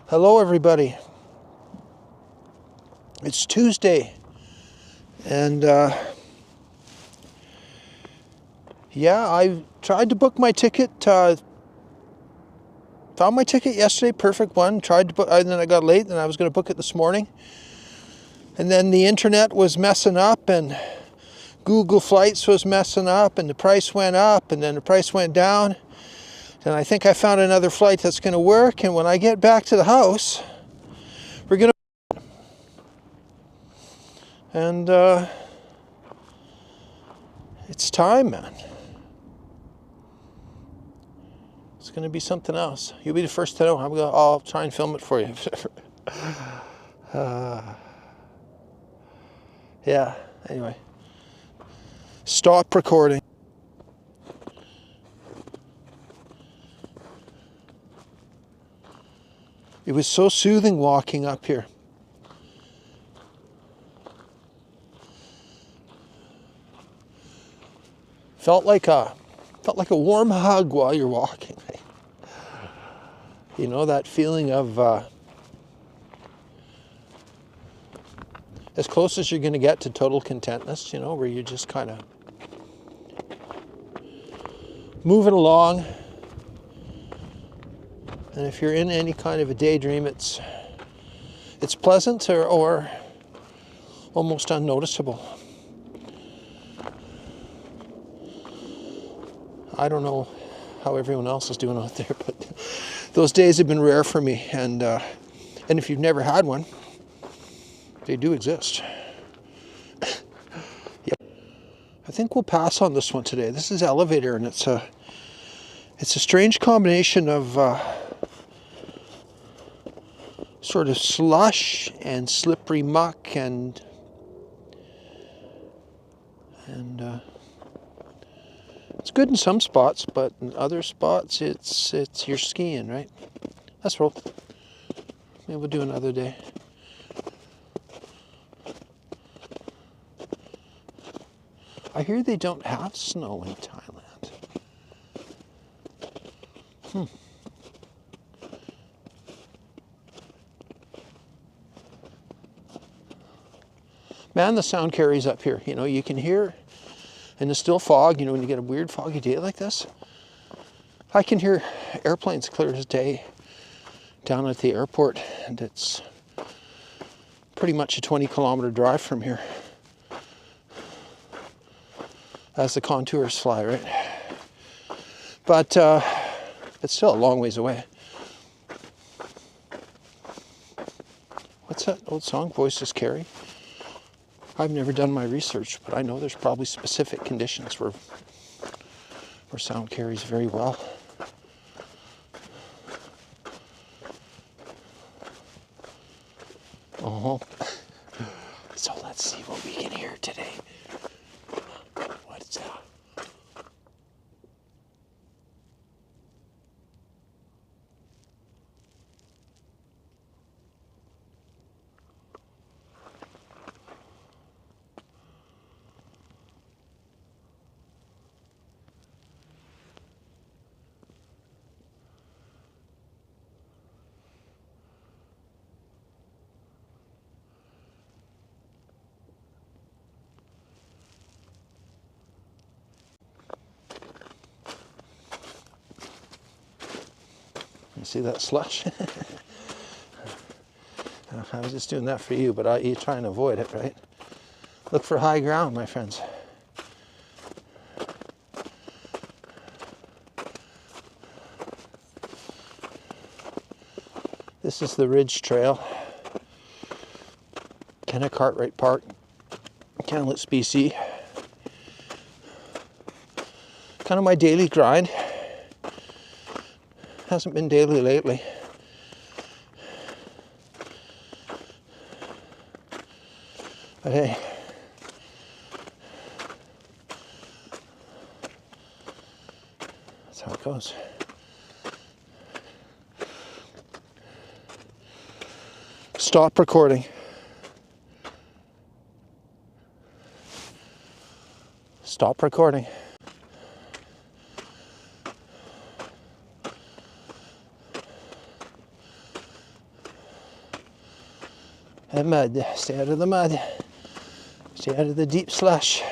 Hello everybody. It's Tuesday and yeah, I tried to book my ticket, found my ticket yesterday, perfect one, tried to book, and then I got late and I was going to book it this morning, and then the internet was messing up and Google Flights was messing up and the price went up and then the price went down, and I think I found another flight that's going to work, and when I get back to the house we're going to and it's time, man. It's going to be something else. You'll be the first to know. I'll try and film it for you. Yeah, anyway. Stop recording. It was so soothing walking up here. Felt like a warm hug while you're walking. You know, that feeling of as close as you're going to get to total contentness, you know, where you're just kind of moving along. And if you're in any kind of a daydream, it's pleasant or almost unnoticeable. I don't know how everyone else is doing out there, but those days have been rare for me. And if you've never had one, they do exist. Yep. I think we'll pass on this one today. This is Elevator, and it's a strange combination of sort of slush and slippery muck and it's good in some spots, but in other spots it's you're skiing, right? Let's roll. Maybe we'll do another day. I hear they don't have snow in Thailand. Man, the sound carries up here. You know, you can hear in the still fog, you know, when you get a weird foggy day like this, I can hear airplanes clear as day down at the airport, and it's pretty much a 20-kilometer drive from here as the contours fly, right? But it's still a long ways away. What's that old song, Voices Carry? I've never done my research, but I know there's probably specific conditions where sound carries very well. Oh, so let's see what we can hear today. What's that? You see that slush? I was just doing that for you, but you try and avoid it, right? Look for high ground, my friends. This is the Ridge Trail, Kenna Cartwright Park, Kamloops, BC. Kind of my daily grind. Hasn't been daily lately. But hey, that's how it goes. Stop recording. Stop recording. And mud. Stay out of the mud. Stay out of the deep slush.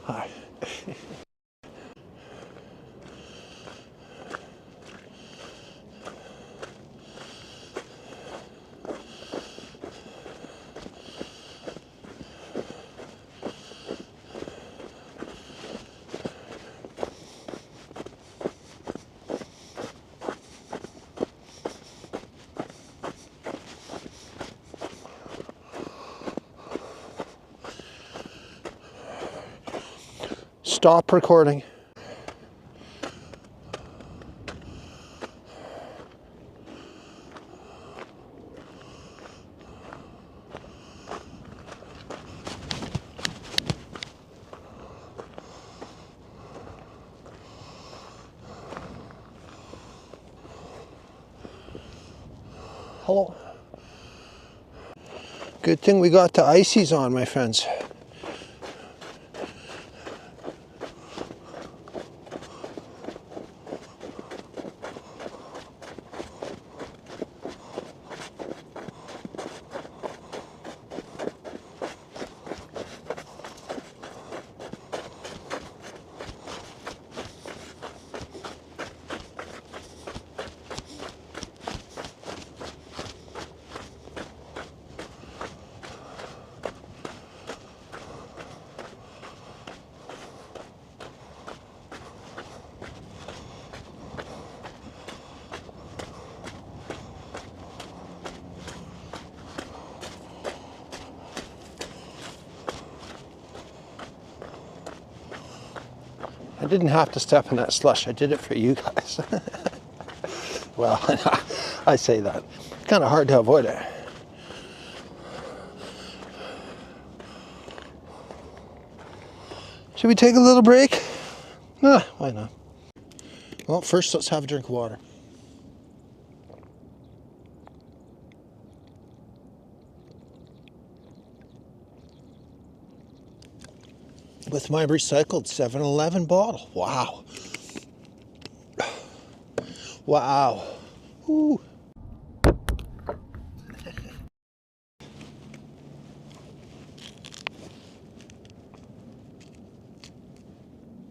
Hi. Stop recording. Hello. Good thing we got the ices on, my friends. I didn't have to step in that slush. I did it for you guys. Well, I say that. It's kind of hard to avoid it. Should we take a little break? Why not? Well, first let's have a drink of water. With my recycled 7-Eleven bottle. Wow. Wow. Ooh.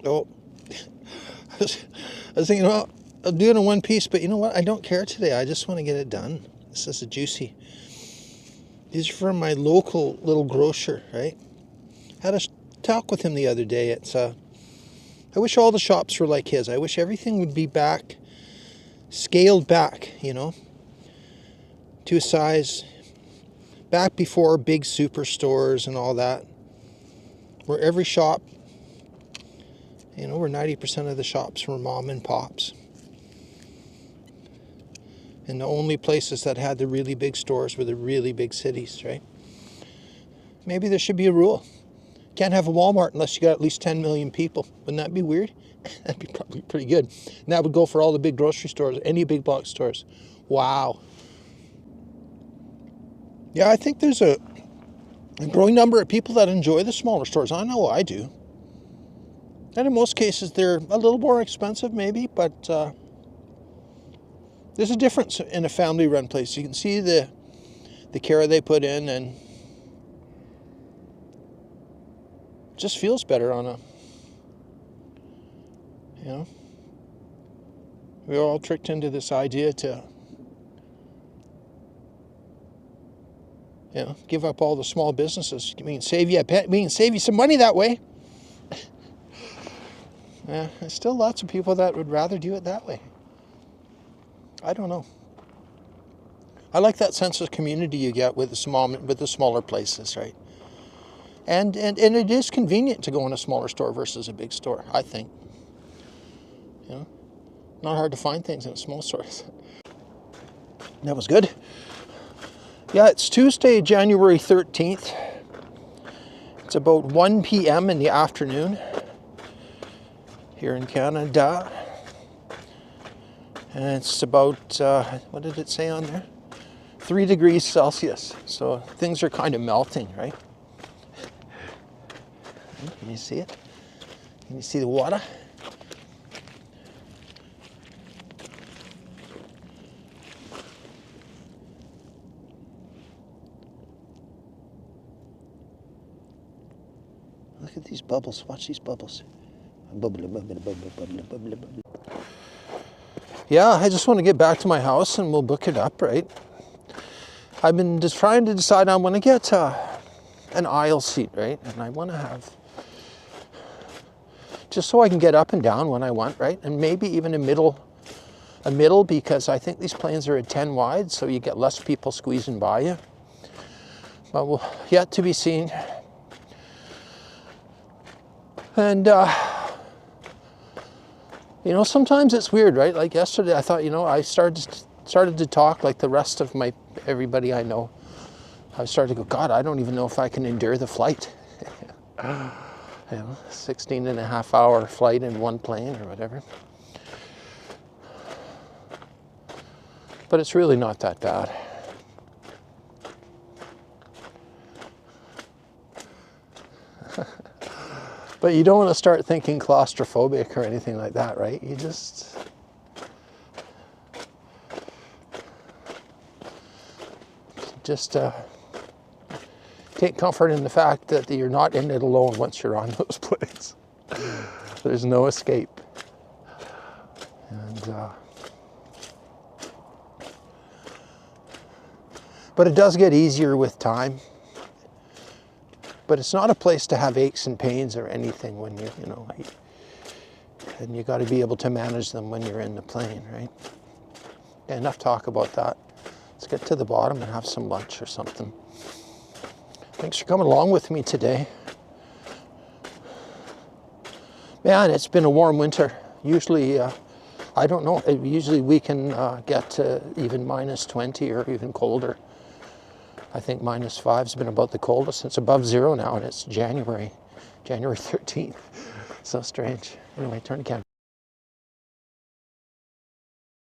Oh. I was thinking, well, I'll do it in one piece, but you know what? I don't care today. I just want to get it done. This is a juicy. These are from my local little grocer, right? Had a talk with him the other day. I wish all the shops were like his. I wish everything would be back, scaled back, you know, to a size back before big superstores and all that, where every shop, you know, where 90% of the shops were mom and pops. And the only places that had the really big stores were the really big cities, right? Maybe there should be a rule. Can't have a Walmart unless you got at least 10 million people. Wouldn't that be weird? That'd be probably pretty good. And that would go for all the big grocery stores, any big box stores. Wow. Yeah, I think there's a growing number of people that enjoy the smaller stores. I know I do. And in most cases, they're a little more expensive maybe, but there's a difference in a family-run place. You can see the care they put in, and it just feels better on a, you know. We're all tricked into this idea to, you know, give up all the small businesses. We can save you some money that way. Yeah, there's still lots of people that would rather do it that way. I don't know. I like that sense of community you get with the smaller places, right? And it is convenient to go in a smaller store versus a big store, I think. You know, not hard to find things in small stores. That was good. Yeah, it's Tuesday, January 13th. It's about 1 p.m. in the afternoon here in Canada. And it's about, what did it say on there? 3 degrees Celsius. So things are kind of melting, right? Can you see it? Can you see the water? Look at these bubbles. Watch these bubbles. Yeah, I just want to get back to my house and we'll book it up, right? I've been just trying to decide I want to get an aisle seat, right? And I want to have, just so I can get up and down when I want, right? And maybe even a middle, because I think these planes are at 10 wide, so you get less people squeezing by you. But we'll yet to be seen. And, you know, sometimes it's weird, right? Like yesterday, I thought, you know, I started to talk like the rest of everybody I know. I started to go, God, I don't even know if I can endure the flight. You know, 16.5-hour flight in one plane or whatever. But it's really not that bad. But you don't want to start thinking claustrophobic or anything like that, right? You just take comfort in the fact that you're not in it alone once you're on those planes. There's no escape. And but it does get easier with time. But it's not a place to have aches and pains or anything when you're, you know, and you got to be able to manage them when you're in the plane, right? Yeah, enough talk about that. Let's get to the bottom and have some lunch or something. Thanks for coming along with me today. Man, it's been a warm winter. Usually, I don't know, usually we can get to even -20 or even colder. I think -5's been about the coldest. It's above 0 now, and it's January 13th. So strange. Anyway, turn the camera.